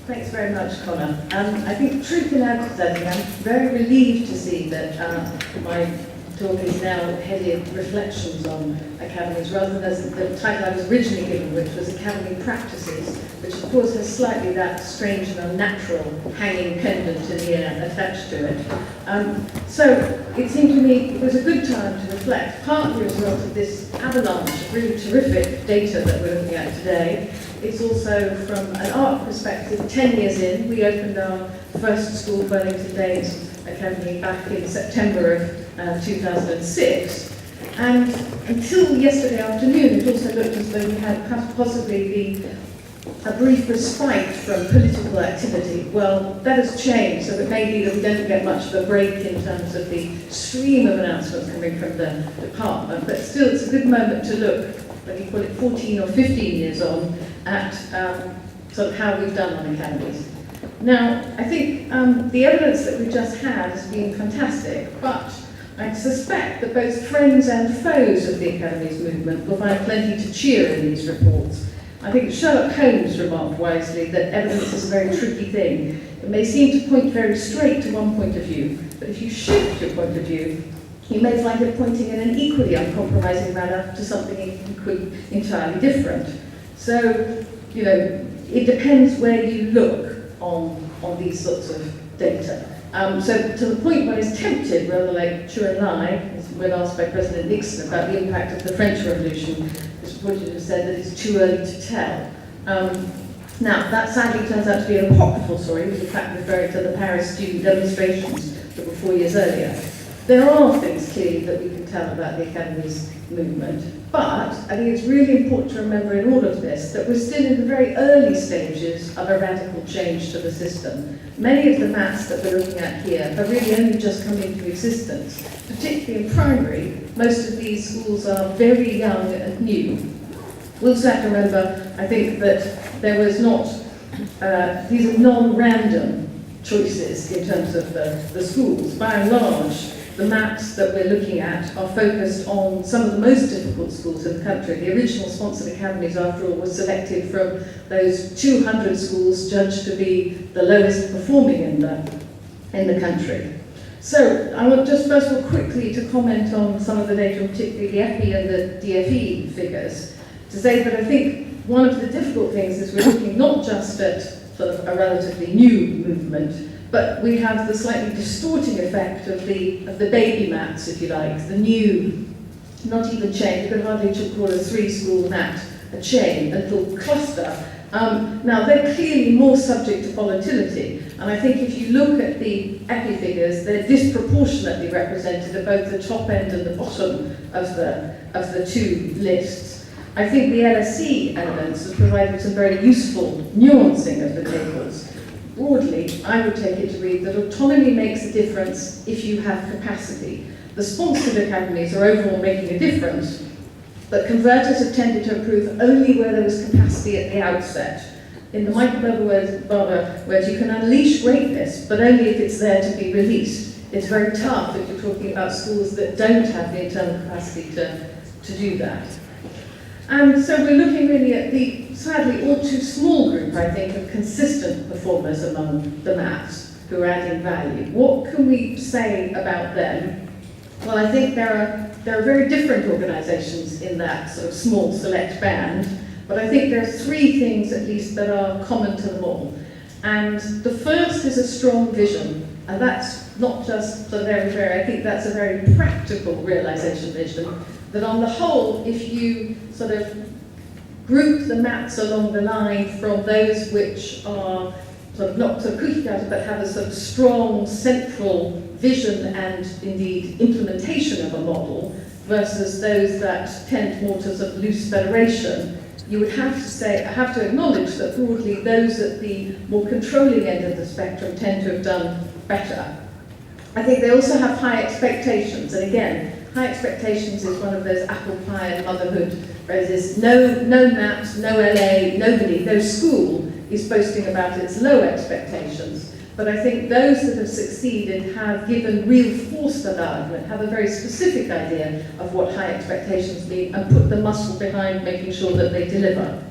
Thanks very much, Connor. I think truth in advertising, I'm very relieved to see that my talk is now headed Reflections on Academies, rather than as the title I was originally given, which was Academy Practices, which of course has slightly that strange and unnatural hanging pendant in the air attached to it. So it seemed to me it was a good time to reflect, partly as a result of this avalanche of really terrific data that we're looking at today. It's also, from an art perspective, 10 years in. We opened our first school, Burlington Days Academy, back in September of 2006. And until yesterday afternoon, it also looked as though we had possibly a brief respite from political activity. Well, that has changed, so it may be that we don't get much of a break in terms of the stream of announcements coming from the department, but still it's a good moment to look, let me call it 14 or 15 years on, at sort of how we've done on academies. Now, I think the evidence that we just had has been fantastic, but I suspect that both friends and foes of the Academies movement will find plenty to cheer in these reports. I think Sherlock Holmes remarked wisely that evidence is a very tricky thing. It may seem to point very straight to one point of view, but if you shift your point of view, you may find it pointing in an equally uncompromising manner to something entirely different. So, you know, it depends where you look on these sorts of data. So to the point where it's tempted, rather like Chu and Lai, when asked by President Nixon about the impact of the French Revolution, it's reported to have said that it's too early to tell. Now, that sadly turns out to be an apocryphal story, which in fact referring to the Paris student demonstrations that were 4 years earlier. There are things clearly that we can tell about the Academies movement, but I think it's really important to remember in all of this that we're still in the very early stages of a radical change to the system. Many of the maths that we're looking at here have really only just come into existence. Particularly in primary, most of these schools are very young and new. We also have to remember, I think, that there was not, these are non-random choices in terms of the schools. By and large, the maps that we're looking at are focused on some of the most difficult schools in the country. The original sponsored academies, after all, were selected from those 200 schools judged to be the lowest performing in the country. So I want just first of all quickly to comment on some of the data, particularly the EPI and the DFE figures, to say that I think one of the difficult things is we're looking not just at sort of a relatively new movement, but we have the slightly distorting effect of the baby mats, if you like, the new, not even chain, you could hardly call a 3-school mat a chain, a little cluster. Now, they're clearly more subject to volatility, and I think if you look at the EPI figures, they're disproportionately represented at both the top end and the bottom of the two lists. I think the LSE elements have provided some very useful nuancing of the tables. Broadly, I would take it to read that autonomy makes a difference if you have capacity. The sponsored academies are overall making a difference, but converters have tended to improve only where there was capacity at the outset. In the Michael Barber words, you can unleash greatness, but only if it's there to be released. It's very tough if you're talking about schools that don't have the internal capacity to do that. And so we're looking really at the, sadly, all too small group, I think, of consistent performers among the maths who are adding value. What can we say about them? Well, I think there are very different organisations in that sort of small select band, but I think there are 3 things at least that are common to them all. And the first is a strong vision, and that's not just the very, I think that's a very practical realisation vision, that on the whole, if you sort of group the maths along the line from those which are sort of not so cookie cutter, but have a sort of strong central vision and indeed implementation of a model, versus those that tend more to sort of loose federation, you would have to acknowledge that broadly those at the more controlling end of the spectrum tend to have done better. I think they also have high expectations, and again, high expectations is one of those apple pie and motherhood phrases. No maps, no LA, nobody, no school is boasting about its low expectations. But I think those that have succeeded have given real force to that argument, have a very specific idea of what high expectations mean, and put the muscle behind making sure that they deliver.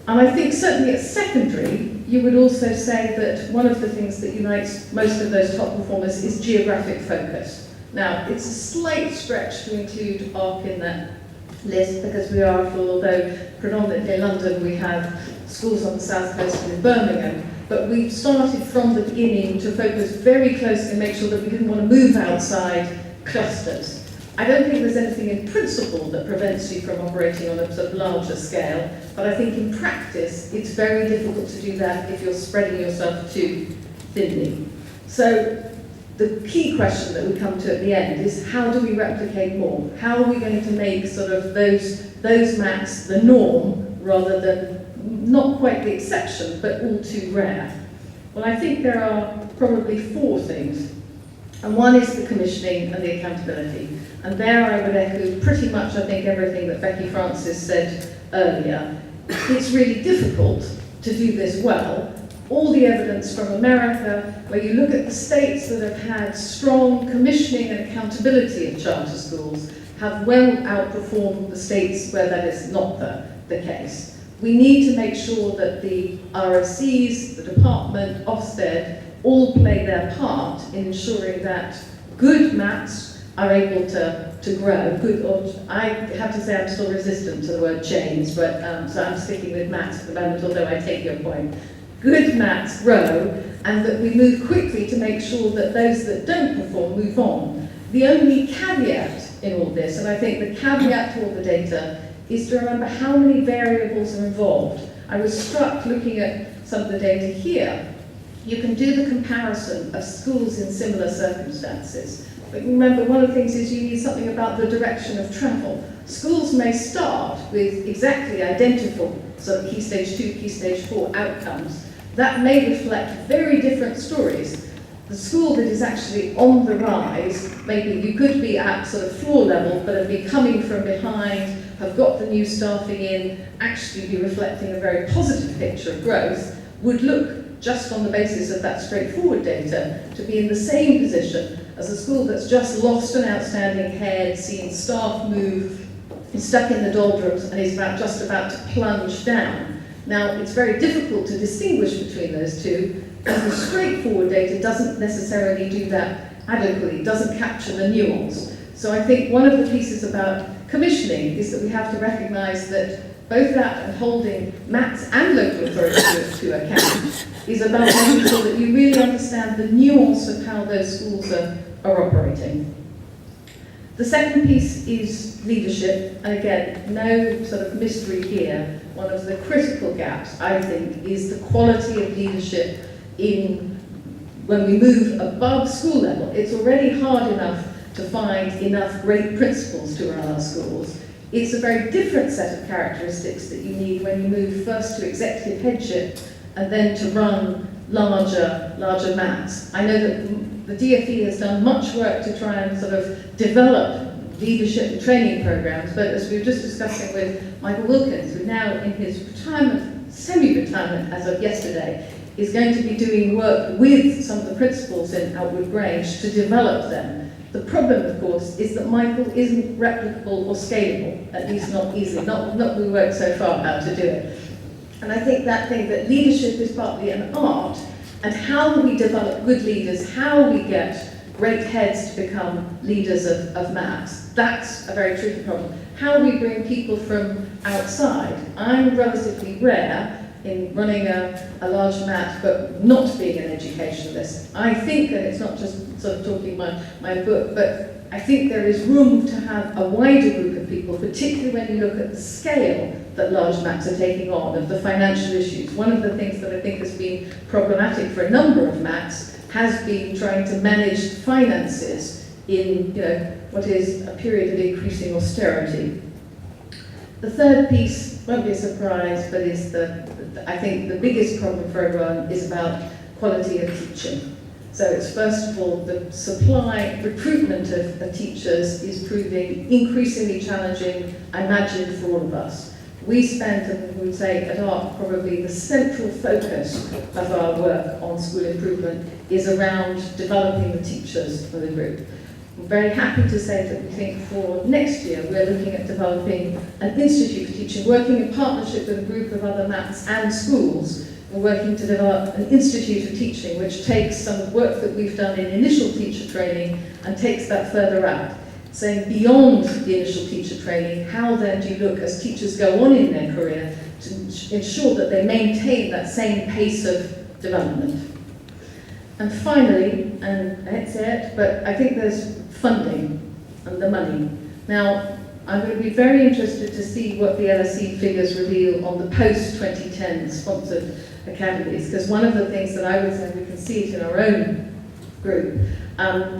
And I think certainly at secondary, you would also say that one of the things that unites most of those top performers is geographic focus. Now, it's a slight stretch to include Ark in that list because we are, although predominantly London, we have schools on the south coast and in Birmingham, but we started from the beginning to focus very closely and make sure that we didn't want to move outside clusters. I don't think there's anything in principle that prevents you from operating on a sort of larger scale, but I think in practice it's very difficult to do that if you're spreading yourself too thinly. So the key question that we come to at the end is, how do we replicate more? How are we going to make sort of those maths the norm rather than not quite the exception, but all too rare? Well, I think there are probably 4 things. And one is the commissioning and the accountability. And there I would echo pretty much, I think, everything that Becky Francis said earlier. It's really difficult to do this well. All the evidence from America, where you look at the states that have had strong commissioning and accountability of charter schools, have well outperformed the states where that is not the case. We need to make sure that the RSCs, the department, Ofsted, all play their part in ensuring that good maths are able to grow. I have to say I'm still resistant to the word change, but so I'm sticking with maths at the moment, although I take your point. Good maths grow, and that we move quickly to make sure that those that don't perform move on. The only caveat in all this, and I think the caveat to all the data, is to remember how many variables are involved. I was struck looking at some of the data here. You can do the comparison of schools in similar circumstances. But remember, one of the things is you need something about the direction of travel. Schools may start with exactly identical sort of Key Stage 2, Key Stage 4 outcomes. That may reflect very different stories. The school that is actually on the rise, maybe you could be at sort of floor level, but have been coming from behind, have got the new staffing in, actually be reflecting a very positive picture of growth, would look, just on the basis of that straightforward data, to be in the same position as a school that's just lost an outstanding head, seen staff move, is stuck in the doldrums, and is just about to plunge down. Now, it's very difficult to distinguish between those two, and the straightforward data doesn't necessarily do that adequately, doesn't capture the nuance. So I think one of the pieces about commissioning is that we have to recognise that both that and holding maths and local authorities to account is about making sure that you really understand the nuance of how those schools are operating. The second piece is leadership, and again, no sort of mystery here. One of the critical gaps, I think, is the quality of leadership when we move above school level. It's already hard enough to find enough great principals to run our schools. It's a very different set of characteristics that you need when you move first to executive headship and then to run larger maths. I know that the DfE has done much work to try and sort of develop leadership and training programs, but as we were just discussing with Michael Wilkins, who now in his retirement, semi-retirement as of yesterday, is going to be doing work with some of the principals in Outwood Grange to develop them. The problem, of course, is that Michael isn't replicable or scalable, at least not easily, not we worked so far how to do it. And I think that leadership is partly an art, and how we develop good leaders, how we get great heads to become leaders of maths, that's a very tricky problem. How we bring people from outside. I'm relatively rare in running a large math, but not being an educationalist. I think, and it's not just sort of talking my book, but I think there is room to have a wider group of people, particularly when you look at the scale that large maths are taking on, of the financial issues. One of the things that I think has been problematic for a number of maths has been trying to manage finances in what is a period of increasing austerity. The third piece won't be a surprise, but is I think the biggest problem for everyone is about quality of teaching. So it's first of all the recruitment of teachers is proving increasingly challenging, I imagine, for all of us. We spend, and we would say at Ark, probably the central focus of our work on school improvement is around developing the teachers for the group. I'm very happy to say that we think for next year we're looking at developing an institute for teaching, working in partnership with a group of other MATs and schools. We're working to develop an institute of teaching which takes some of the work that we've done in initial teacher training and takes that further out, saying beyond the initial teacher training, how then do you look as teachers go on in their career to ensure that they maintain that same pace of development. And finally, and I hate to say it, but I think there's funding and the money. Now, I'm going to be very interested to see what the LSE figures reveal on the post-2010 sponsored academies, because one of the things that I would say, we can see it in our own group,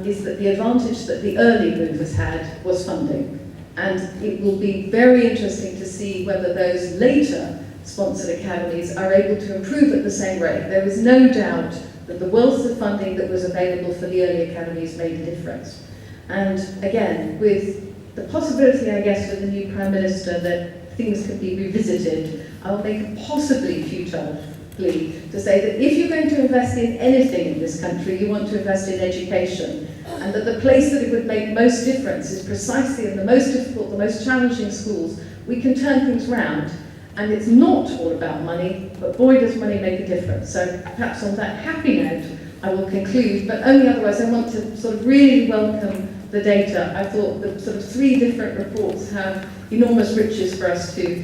is that the advantage that the early movers had was funding. And it will be very interesting to see whether those later sponsored academies are able to improve at the same rate. There is no doubt that the wealth of funding that was available for the early academies made a difference. And again, with the possibility, I guess, with the new Prime Minister that things could be revisited, I'll make a possibly futile plea to say that if you're going to invest in anything in this country, you want to invest in education, and that the place that it would make most difference is precisely in the most difficult, the most challenging schools. We can turn things round, and it's not all about money, but boy does money make a difference. So perhaps on that happy note, I will conclude, but only otherwise I want to sort of really welcome the data. I thought the sort of 3 different reports have enormous riches for us to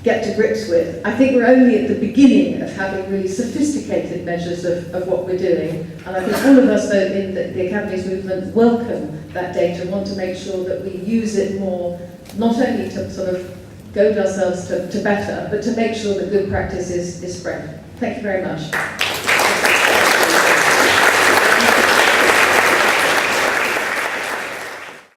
get to grips with. I think we're only at the beginning of having really sophisticated measures of what we're doing, and I think all of us in the Academies movement welcome that data and want to make sure that we use it more, not only to sort of goad ourselves to better, but to make sure that good practice is spread. Thank you very much.